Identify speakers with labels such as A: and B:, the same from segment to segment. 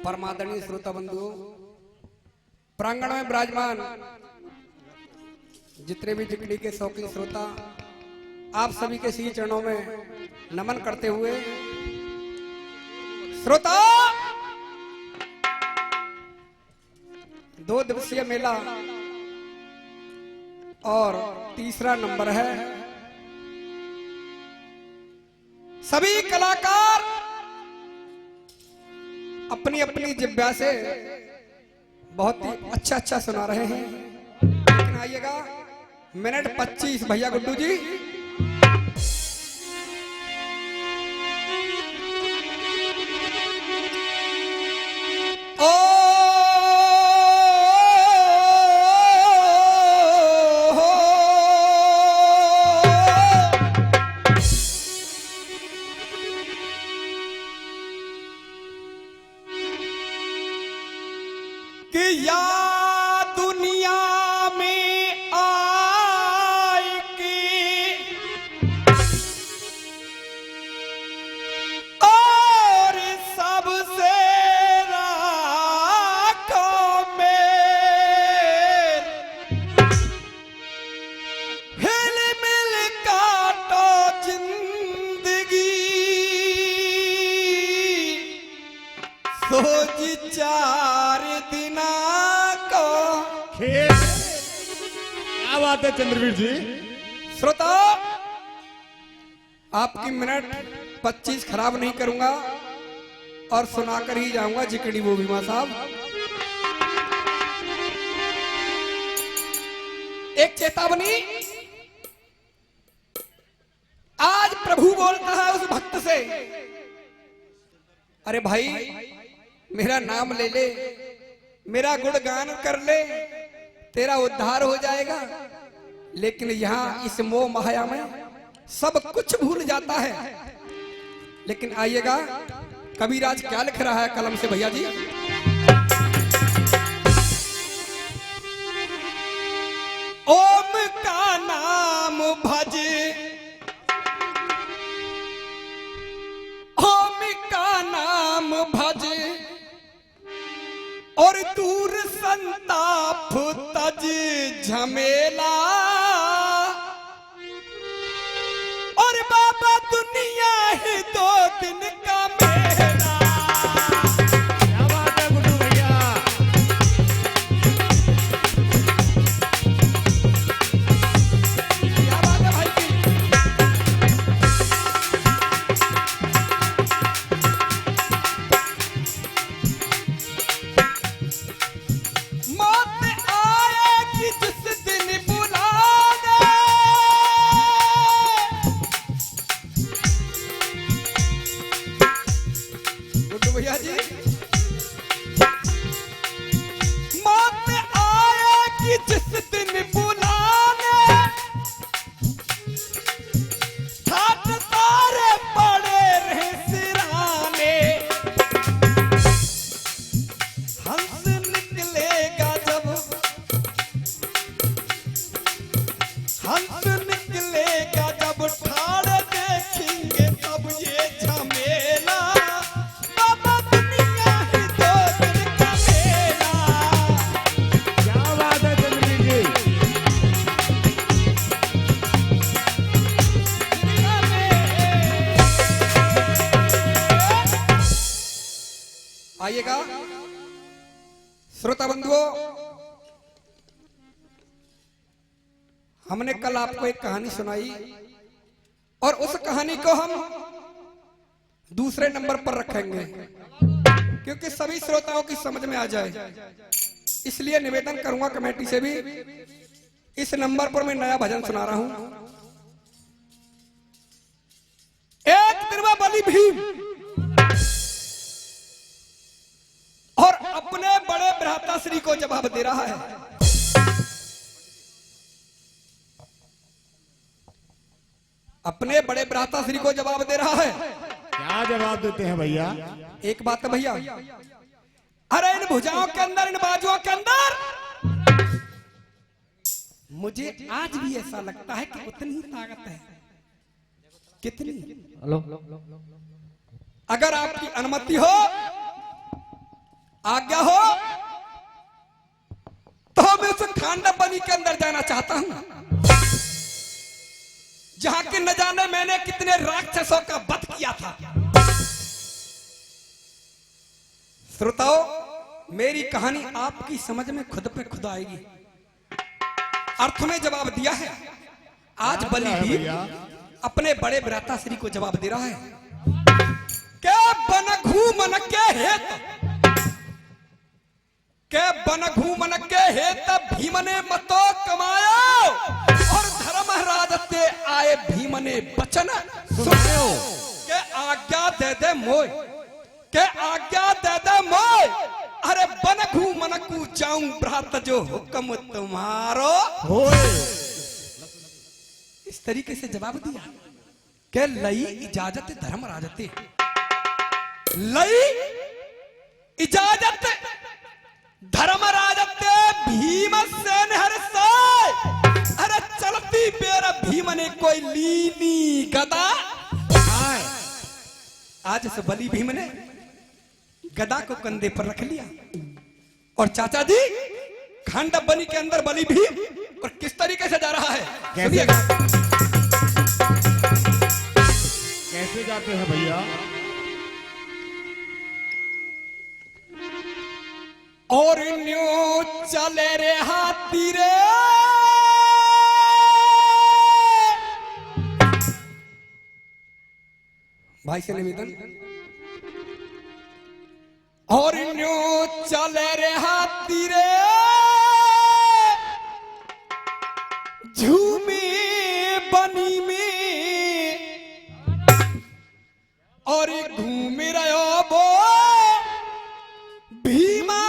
A: परमादरणीय श्रोता बंधुओं, प्रांगण में विराजमान जितने भी जिकड़ी के शौकीन श्रोता, आप सभी के श्री चरणों में नमन करते हुए, श्रोता 2 दिवसीय मेला और तीसरा नंबर है। सभी कलाकार अपनी अपनी जिब्या से बहुत ही अच्छा सुना रहे हैं, लेकिन आइएगा मिनट 25 भैया गुड्डू जी। ओ कि या दुनिया में आए की और सबसे राखो में हिल मिल काटो जिंदगी सोच 4 दिना को
B: खेल। क्या बात है चंद्रवीर जी।
A: श्रोता, आपकी मिनट 25 खराब नहीं करूंगा और सुनाकर ही जाऊंगा जिकड़ी वो बीमा साहब। एक चेतावनी, आज प्रभु बोलता है उस भक्त से, अरे भाई मेरा नाम ले ले, मेरा गुणगान कर ले, तेरा उद्धार हो जाएगा। लेकिन यहां इस मोह माया में सब कुछ भूल जाता है। लेकिन आइएगा, कबीराज क्या लिख रहा है कलम से भैया जी। ओम का नाम भज, ओम का नाम भज और दूर संताप तज झमेला, और बाबा दुनिया ही 2 दिन का मेला।
B: क्या बात है गुड्डू भैया।
A: क्या बात है भाई की। मौत आएगी जिस दिन बुलाने, गुड्डू भैया जी, मौत आएगी जिस दिन बुलाने, ठाट तारे पड़े रहे सिराने, हंस निकलेगा जब, हंस निकलेगा जब ठाड़ देखेंगे तब ये झमेला, बाबा दुनिया ही 2 दिन का मेला।
B: क्या बात है चंद्रवीर जी। आइएगा श्रोता बंधुओं, हमने कल आपको एक कहानी सुनाई और उस कहानी को हम दूसरे नंबर पर रखेंगे क्योंकि सभी श्रोताओं की समझ में आ जाए। इसलिए निवेदन करूंगा कमेटी से भी, इस नंबर पर मैं नया भजन सुना रहा हूं। एक दिन बलि भीम और अपने बड़े भ्राताश्री को जवाब दे रहा है। अपने बड़े भ्राताश्री को जवाब दे रहा है। क्या जवाब देते हैं भैया।
A: एक बात है भैया, अरे इन भुजाओं के अंदर, इन बाजुओं के अंदर मुझे आज भी ऐसा लगता है कि उतनी ही ताकत है। कितनी?
C: हेलो,
A: अगर आपकी अनुमति हो आज्ञा हो तो मैं उस खांडवनी के अंदर जाना चाहता हूं, जहां के न जाने मैंने कितने राक्षसों का वध किया था। श्रोताओ, मेरी कहानी आपकी समझ में खुद पे खुद आएगी। अर्थ में जवाब दिया है। आज बलि भी अपने बड़े भ्राता श्री को जवाब दे रहा है। क्या बनघू मन के हेत, के बनघू मन के हेत भीम ने मतो कमायो, और धर्मराज ते आए भीम ने वचन सुनायो। के आज्ञा दे दे मोय, के आज्ञा दे दे मोय, अरे बनघू मनकू जाऊं भ्रात जो हुक्म तुम्हारो होए। इस तरीके से जवाब दिया के लई इजाजत धर्मराजते, लई इजाजत धर्मराजते भीमसेन हर्षाय। अरे चलती बेर भीम ने कोई लीनी गदा। आज इस बलि भीम ने गदा को कंधे पर रख लिया। और चाचा जी, खांडवनी के अंदर बलि भीम और किस तरीके से जा रहा है,
C: कैसे जाते हैं भैया?
A: और न्यू चले रे हाथी रे, भाई से निवेदन, और न्यू चले रे हाथी रे, झूमी बनी में और घूम रहो बो भीमा।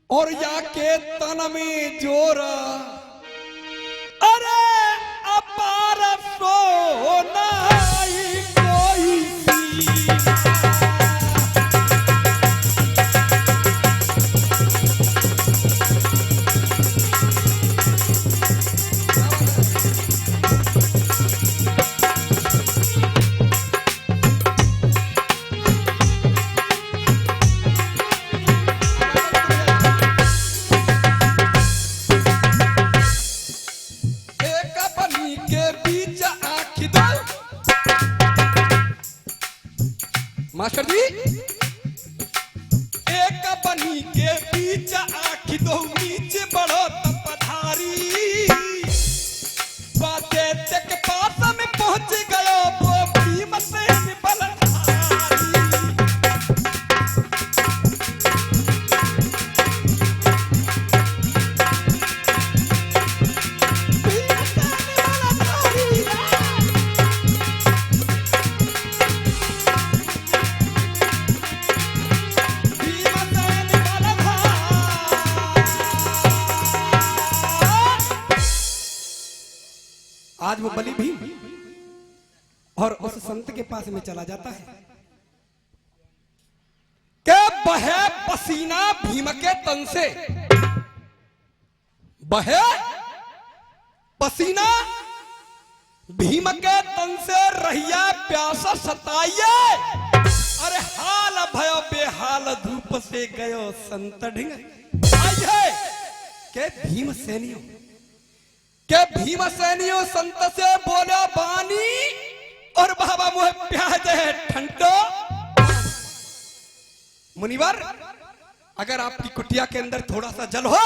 A: और या के तन में जोरा, अरे अपार सोना कोई सी। मास्टर जी, एक बनी के बीच आखी दो नीचे बढ़ो तपधारी, बाते तक पास में पहुंच गयो वो भीमसेन बलधारी। आज वो बलि भीम और उस संत के पास में चला जाता है कि बहे पसीना भीम के तन से, बहे पसीना भीम के तन से, रहिया प्यासा सताइए। अरे हाल भयो बेहाल धूप से गयो संत ढिंग। आइए के भीम सैनियों, के भीम सैनियों संत से बोला बानी, और बाबा मुझे प्याज है ठंडो। मुनिवर, अगर आपकी कुटिया के अंदर थोड़ा सा जल हो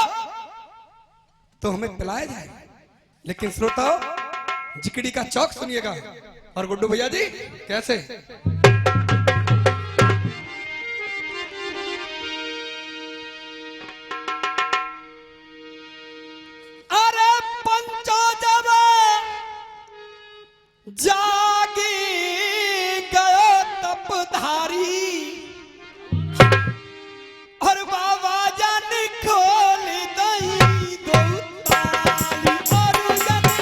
A: तो हमें पिलाया जाए। लेकिन श्रोताओ, जिकड़ी का चौक सुनिएगा। और गुड्डू भैया जी कैसे, जागी गयो तपधारी, और बाबा जान खोल दई दो ताली। और जानी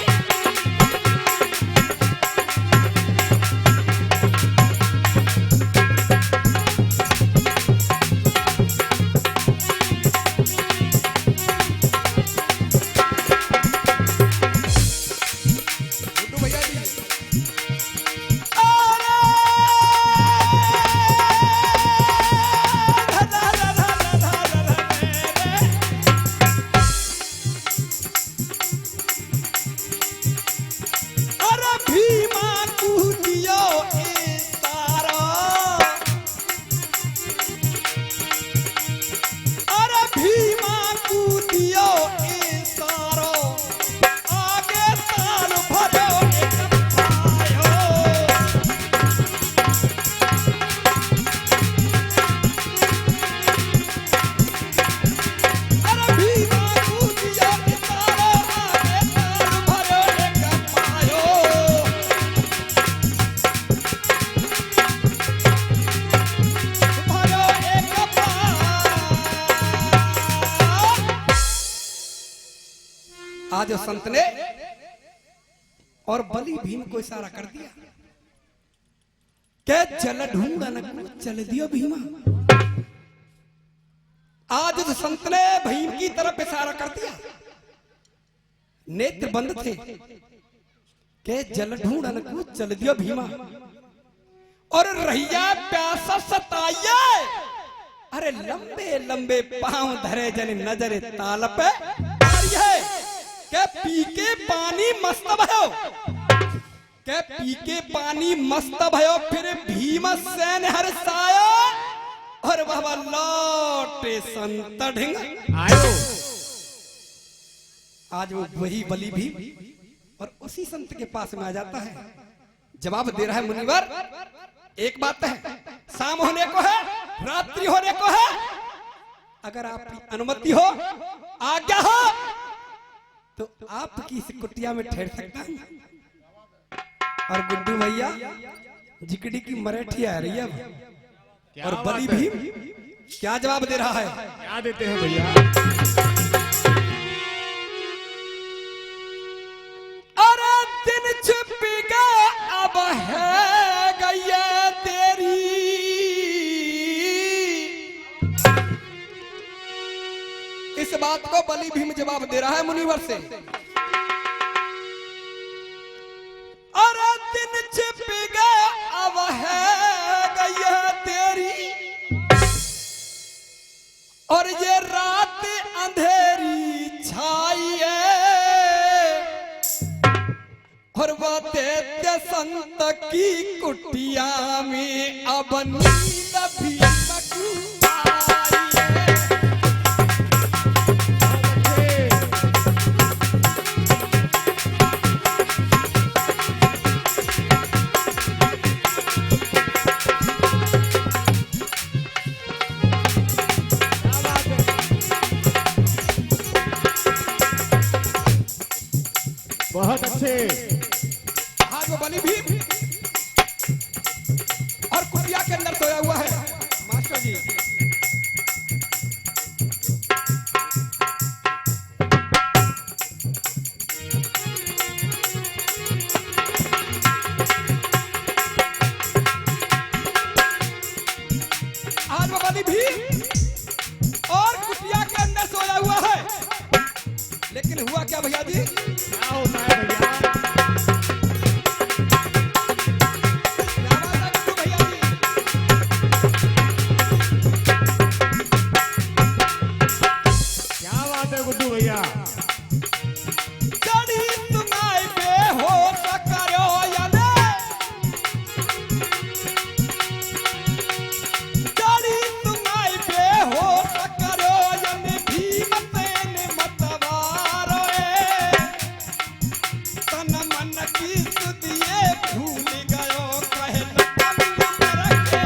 A: आज उस संत ने और बलि भीम को इशारा कर दिया के चल ढूंढन को चल दियो भीमा। आज उस संत ने भीम की तरफ इशारा कर दिया, नेत्र बंद थे के जल ढूंढन को चल दियो भीमा। और रहिया प्यासा सताइए, अरे लंबे लंबे पांव धरे जन नजर ताल पे के पी के पानी मस्त भयो, के पी के पानी मस्त भयो। फिर भीमसेन हर्षाया और बाबा लौटे संत ढिंग आयो। आज वो वही बलि भीम और उसी संत के पास में आ जाता है, जवाब दे रहा है मुनिवर। एक बात है, शाम होने को है, रात्रि होने को है, अगर आपकी अनुमति हो, आज्ञा हो, तो आपकी इस कुटिया में ठहर सकता हूं। और गुड्डू भैया जिकड़ी की मराठी आ रही है। और बलि भीम क्या जवाब दे रहा है?
C: क्या देते हैं भैया?
A: अरे दिन छुप गया अब है गई तेरी, इस बात को बलि भीम जवाब दे रहा है मुनिवर से। अरे दिन छिप गया अब है गई तेरी, और ये रात अंधेरी छाई है, और वो दैत्य संत की कुटिया में अब नींद भी
C: बहुत अच्छे।
A: आज वो बलि भीम और कुटिया के अंदर सोया हुआ है मास्टर जी। आज वो बलि भीम और कुटिया के अंदर सोया हुआ है, लेकिन हुआ क्या भैया जी?
C: क्या होता है भैया? क्या बात है गुड्डू भैया?
A: जड़ी तुम्हारे बेहोश करो याने, जड़ी तुम्हारे बेहोश करो याने, भीमसेन मतवारो तन मन की सुधिए भूल गयो कहे लखन के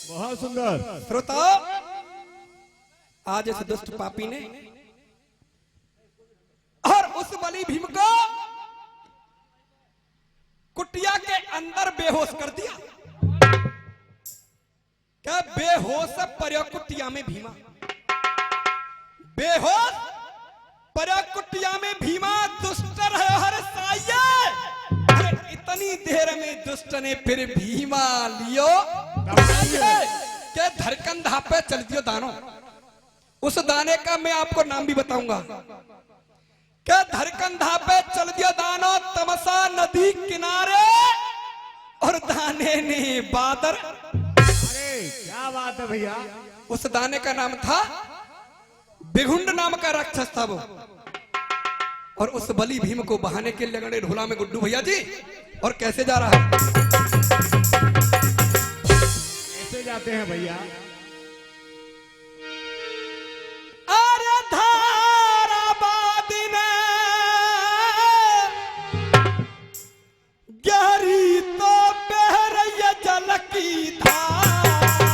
C: बहुत सुंदर।
A: श्रोता, आज इस दुष्ट पापी ने और उस बलि भीम को कुटिया के अंदर बेहोश कर दिया। क्या बेहोश पर्यो कुटिया में भीमा, बेहोश पर्यो कुटिया में भीमा, दुष्ट रहे हर साये। अरे इतनी देर में दुष्ट ने फिर भीमा लियो के धरकंधा पे चल दियो दानो। उस दाने का मैं आपको नाम भी बताऊंगा। क्या धरकंधा पे चल दिया दानो तमसा नदी किनारे, और दाने ने बादर।
C: अरे क्या बात है भैया?
A: उस दाने का नाम था बिघुंड नाम का राक्षस था वो। और उस बलि भीम को बहाने के लगड़े ढोला में गुड्डू भैया जी। और कैसे जा रहा है?
C: कैसे जाते हैं भैया?
A: अरे धाराबादी ने गहरी तो बह रही है जल की धार,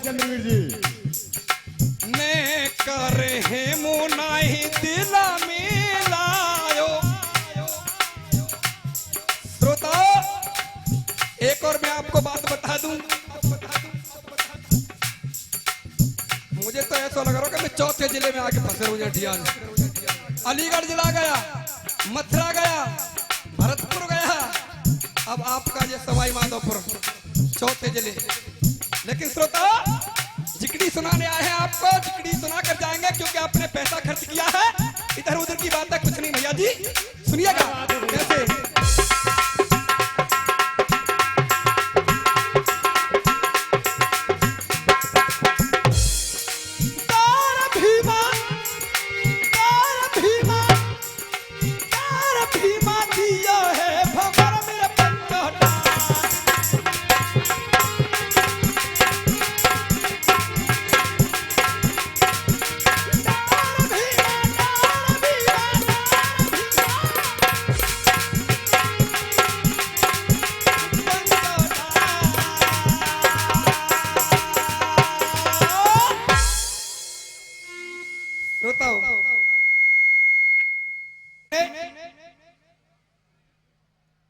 C: चंद्रवीर जी।
B: ने करे है मुनाही दिला मिलायो। श्रोता, एक और मैं आपको बात बता दूं, मुझे तो ऐसा लग रहा है कि मैं चौथे जिले में आके फंसे हूं। जठियाल अलीगढ़ जिला गया, मथुरा गया, भरतपुर गया, अब आपका ये सवाई माधोपुर, चौथे जिले। लेकिन श्रोता, जिकड़ी सुनाने आए हैं आपको, जिकड़ी सुना कर जाएंगे, क्योंकि आपने पैसा खर्च किया है। इधर उधर की बात है कुछ नहीं भैया जी, सुनिएगा कैसे।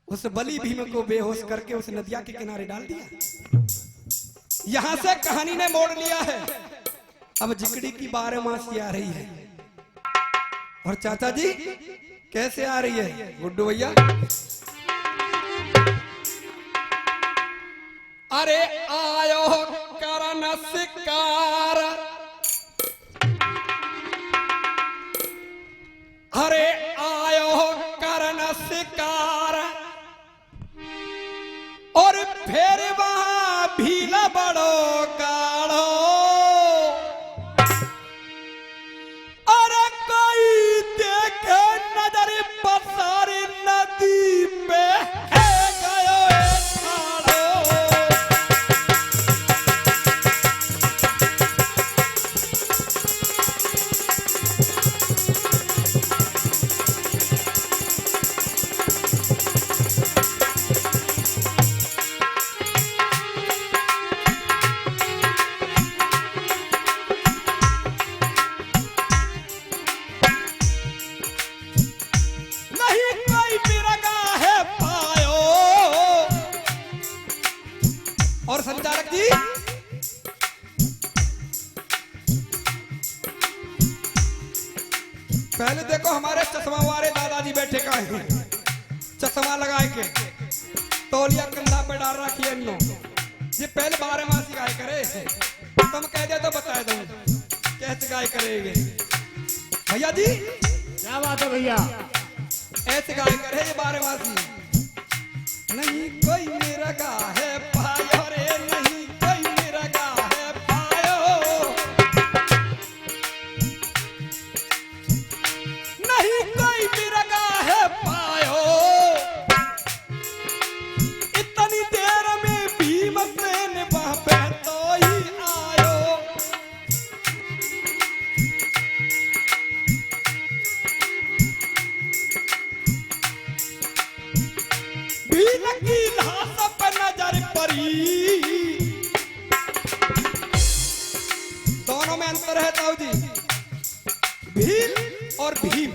B: उस बलि भीम को बेहोश करके उस नदिया के किनारे डाल दिया। यहां से कहानी ने मोड़ लिया है। अब जिकड़ी की 12 मासी आ रही है। और चाचा जी कैसे आ रही है गुड्डू भैया? अरे आयो करन शिकार, अरे आयो करन शिकार, और फिर वहां भीला बड़ो काढ़ो। अरे कोई देखे नजर पसारी नदी पे है गयो ठाड़ो। और संचालक जी, पहले देखो हमारे चश्मा वाले दादाजी बैठे का है, चश्मा लगाए के तौलिया कंधा पे डाल रखी है इन्हों। ये पहले 12 मासी गाय करे, तुम कह दे तो बता दूं कैसे गाय करेंगे भैया जी।
C: क्या बात है भैया?
B: ऐसे गाय करे ये 12 मासी। नहीं कोई मेरा गा है पायो रे, नहीं कोई मेरा गा है पायो, नहीं कोई मेरा गा है पायो। इतनी देर में भीमसेन वहां पे तो ही आयो। भील की लाश पे नजर पड़ी, दोनों में अंतर है ताऊ जी, भील और भीम।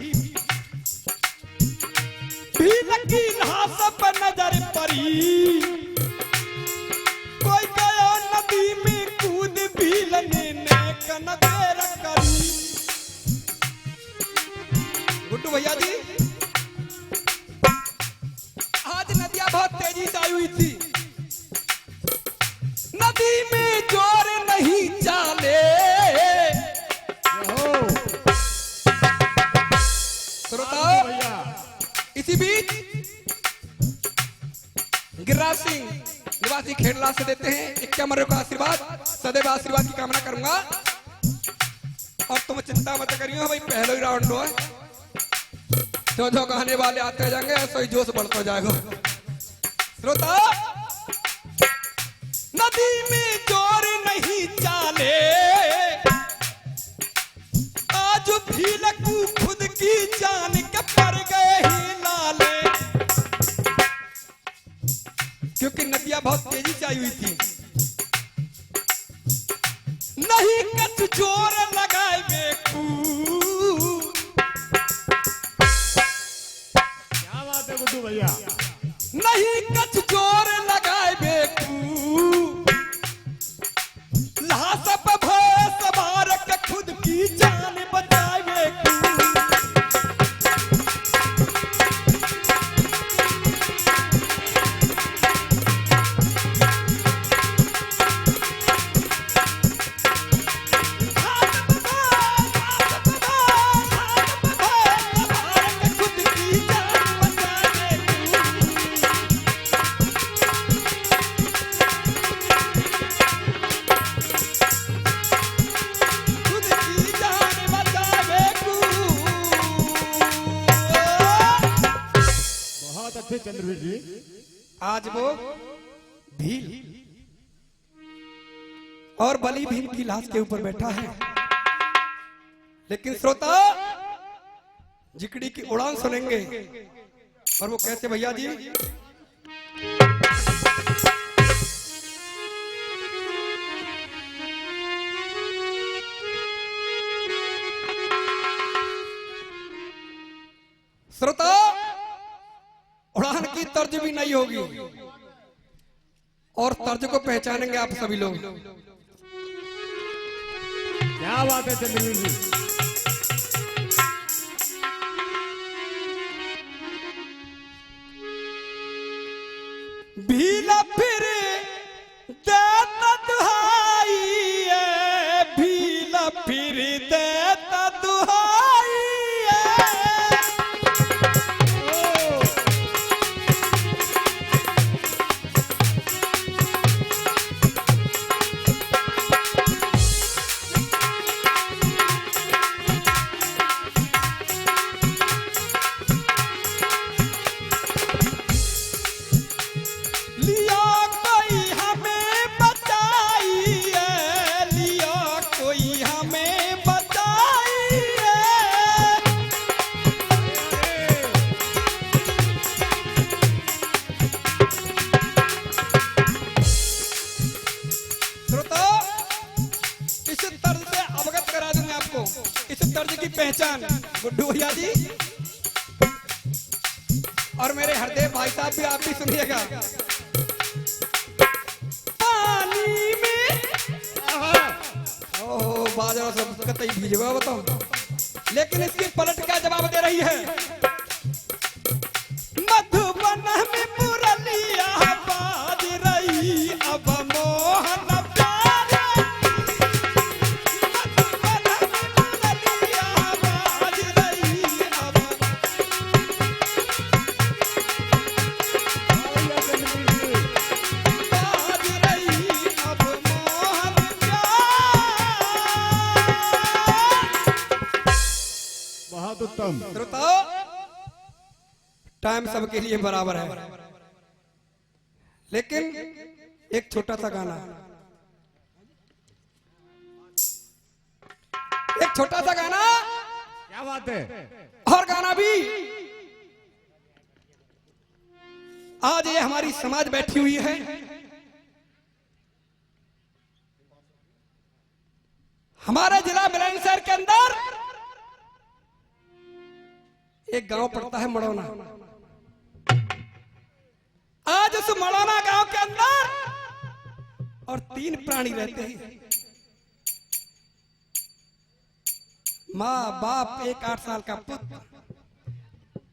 B: भील की लाश पे नजर पड़ी, कोई गया नदी में कूद, भील ने कनदेर करी। गुड्डू भैया जी, आज नदियां बहुत तेजी से आई हुई थी, नदी में जोर नहीं चाले। श्रोताओ,
C: भैया
B: इसी बीच गिरिराज सिंह निवासी खेड़ला से देते हैं 51 का आशीर्वाद। सदैव आशीर्वाद की कामना करूंगा। और तुम चिंता मत करियो भाई, पहले ही राउंड है, जो जो गाने वाले आते जाएंगे ऐसा ही जोश बढ़ता जाएगा। श्रोता, नदी में जोर नहीं चाले, आज भील को खुद की जान के पर गए ही लाले। क्योंकि नदियां बहुत तेजी से आई हुई थी।
C: नमस्ते चंद्रवीर जी।
B: आज वो भील और बलि भील की लाश के ऊपर बैठा है। लेकिन श्रोता जिकड़ी की उड़ान सुनेंगे और वो कैसे भैया जी। श्रोता उड़ान की तर्ज भी नहीं होगी और तर्ज को पहचानेंगे आप सभी लोग।
C: क्या बात है चंद्रवीर जी।
B: भीला फिर देता दुहाई है, भीला फिर देता दुहाई है। लिया कोई हमें बचाई है, लिया कोई हमें बचाई है। श्रोताओ इस तर्ज से अवगत करा दूंगा आपको, इस तर्ज की पहचान गुड्डू भैया जी और मेरे हरदेव भाई साहब भी, आप भी सुनिएगा। पानी में ओहो बाजरा सब कतई भीजवा बताओ, लेकिन इसकी पलट क्या जवाब दे रही है। मधुबन में मुरलिया बाज रही अब मोहन प्यारे। मधुबन में मुरलिया बाज रही अब बाज रही अब मोहन प्यारे।
C: बहुत उत्तम।
B: श्रोताओ टाइम सबके लिए बराबर है, लेकिन एक छोटा सा गाना, एक छोटा सा गाना
C: क्या बात है।
B: और गाना भी। आज ये हमारी समाज बैठी हुई है, हमारे जिला बुलंदशहर के अंदर एक गांव पड़ता है मड़ौना। आज उस मड़ौना गांव के अंदर और 3 प्राणी रहते हैं, माँ बाप एक 8 साल का पुत्र।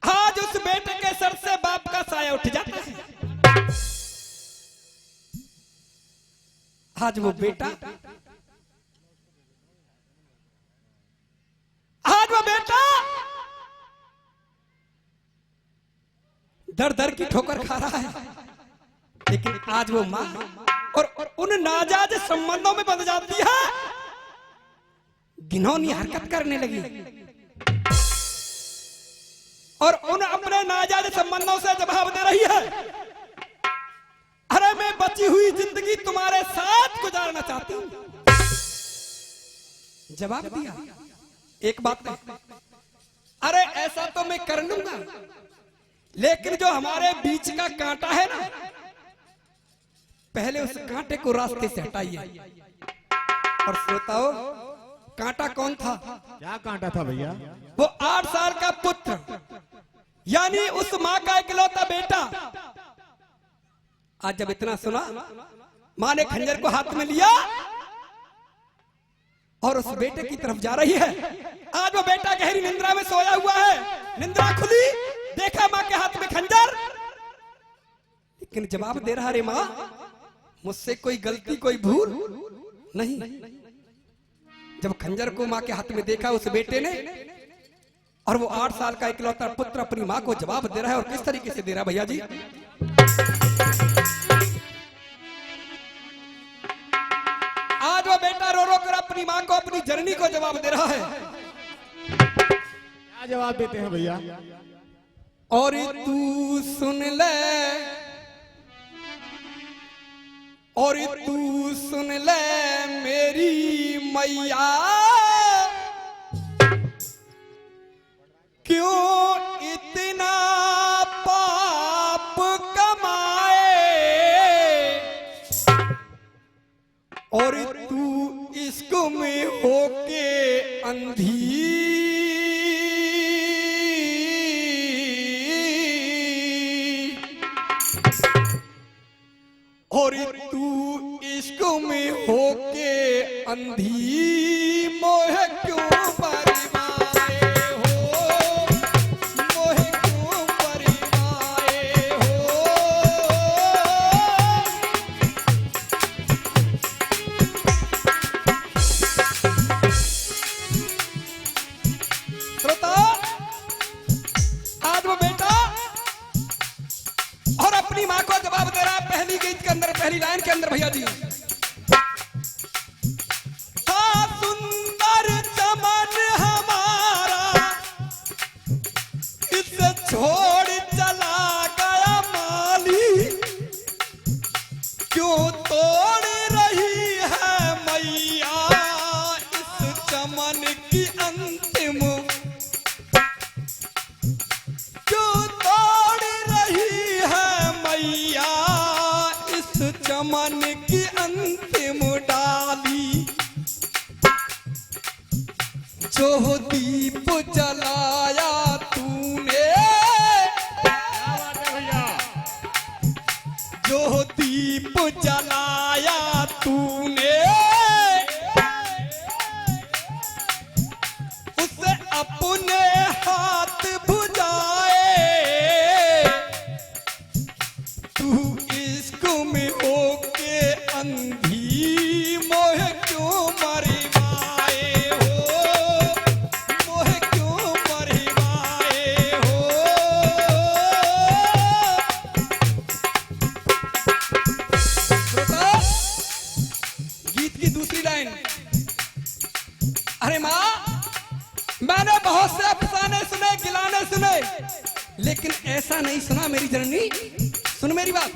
B: आज उस बेटे के सर से बाप का साया उठ जाता है। आज वो बेटा, आज वो बेटा दर दर की ठोकर खा रहा है, लेकिन आज वो माँ और उन नाजायज संबंधों में बंध जाती है, घिनौनी हरकत करने लगी और उन अपने नाजायज संबंधों से जवाब दे रही है। अरे मैं बची हुई जिंदगी तुम्हारे साथ गुजारना चाहती हूँ। जवाब दिया एक बात नहीं, अरे ऐसा तो मैं कर लूंगा, लेकिन जो हमारे बीच का कांटा है ना, पहले उस कांटे को रास्ते से हटाइए। और श्रोताओ कांटा कौन था?
C: क्या कांटा था भैया?
B: वो 8 साल का पुत्र, यानी उस माँ का इकलौता बेटा। आज जब इतना सुना, माँ ने खंजर को हाथ में लिया और उस बेटे की तरफ जा रही है। आज वो बेटा गहरी निंद्रा में सोया हुआ है। निंद्रा खुली, देखा माँ के हाथ में खंजर, लेकिन जवाब दे रहा, रे माँ मुझसे कोई गलती कोई भूल नहीं। जब खंजर को माँ के हाथ में देखा उस बेटे ने, और वो 8 साल का इकलौता पुत्र अपनी माँ को जवाब दे रहा है, और किस तरीके से दे रहा है भैया जी। आज वो बेटा रो रो कर अपनी माँ को, अपनी जननी को जवाब दे रहा है।
C: क्या जवाब देते हैं भैया?
A: और तू सुन ले, और तू सुन ले मेरी मैया, क्यों इतना पाप कमाए, और तू इश्क में होके अंधी, और तू इश्क में होके अंधी, मोह क्यों परिवाए हो, मोह क्यों परिवाए हो। श्रोता, आज वो बेटा और अपनी मां को जवाब दे रहा है पहली गीत के अंदर, पहली लाइन के अंदर भैया जी। था सुंदर चमन हमारा, इसे छोड़ चला गया माली, क्यों तोड़ रही है मैया इस चमन की अंतिम, क्यों तोड़ रही है मैया इस चमन की अंतिम डाली, जो दीप जलाया तूने,
C: क्या बात है भैया,
A: जो दीप जलाया तूने, उसे अपने हाथ बुझाए, तू इश्क में होके अंधी, मोह क्यों मरवाए हो, मोह क्यों मरवाए हो। श्रोता, गीत की दूसरी लाइन, अरे माँ मैंने बहुत से अफसाने सुने, गिलाने सुने, लेकिन ऐसा नहीं सुना मेरी जननी। सुन मेरी बात,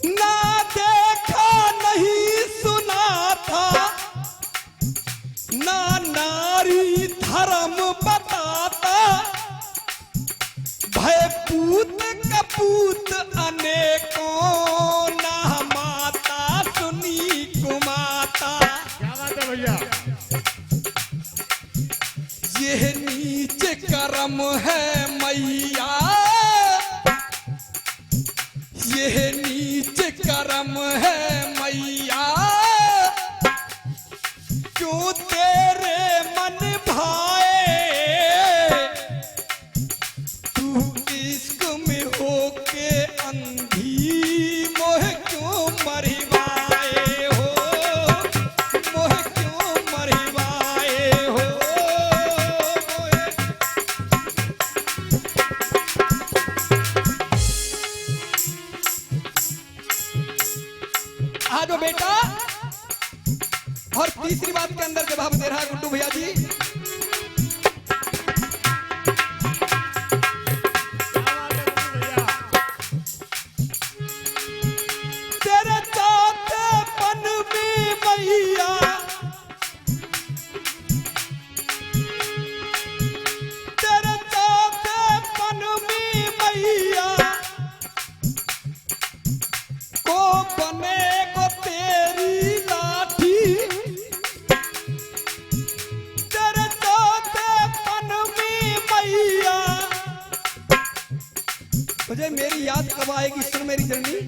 A: ना देखा नहीं सुना था, ना नारी धर्म बताता, भय पूत कपूत अनेकों, ना माता सुनी कुमाता।
C: क्या बात है भैया,
A: ये नीच कर्म है मैया, ये नीच कर्म है मैया, क्यों तेरे मन भाए, तू इश्क में होके अंधी, मोह क्यों मरवाए हो, मोह क्यों मरवाए हो। आज वो बेटा और तीसरी बात के अंदर जवाब दे रहा है गुड्डू भैया जी।
C: भैया
A: तेरे चौथेपन में मैया, तेरे चौथेपन में मैया, को बने को तेरी लाठी, तेरे चौथेपन में मैया, तुझे मेरी याद कब आएगी, सुन मेरी जननी।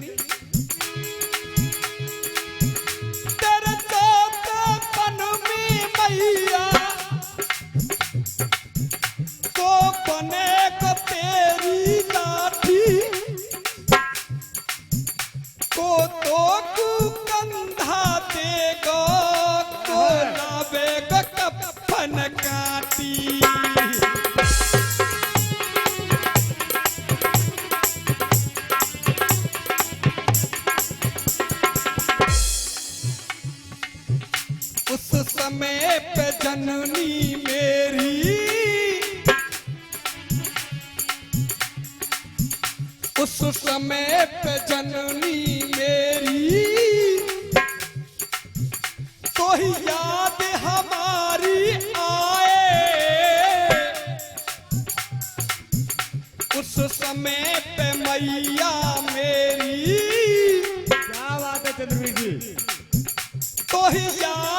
A: तेरे चौथेपन में मैया, को बने को तेरी लाठी, को तो कंधा देगा, को लावेगा कफन काटी। उस समय पे जननी मेरी उस समय पे जननी मेरी तो ही याद हमारी आए, उस समय पे मैया मेरी
C: क्या बात है चंद्रवीर जी।
A: तो ही याद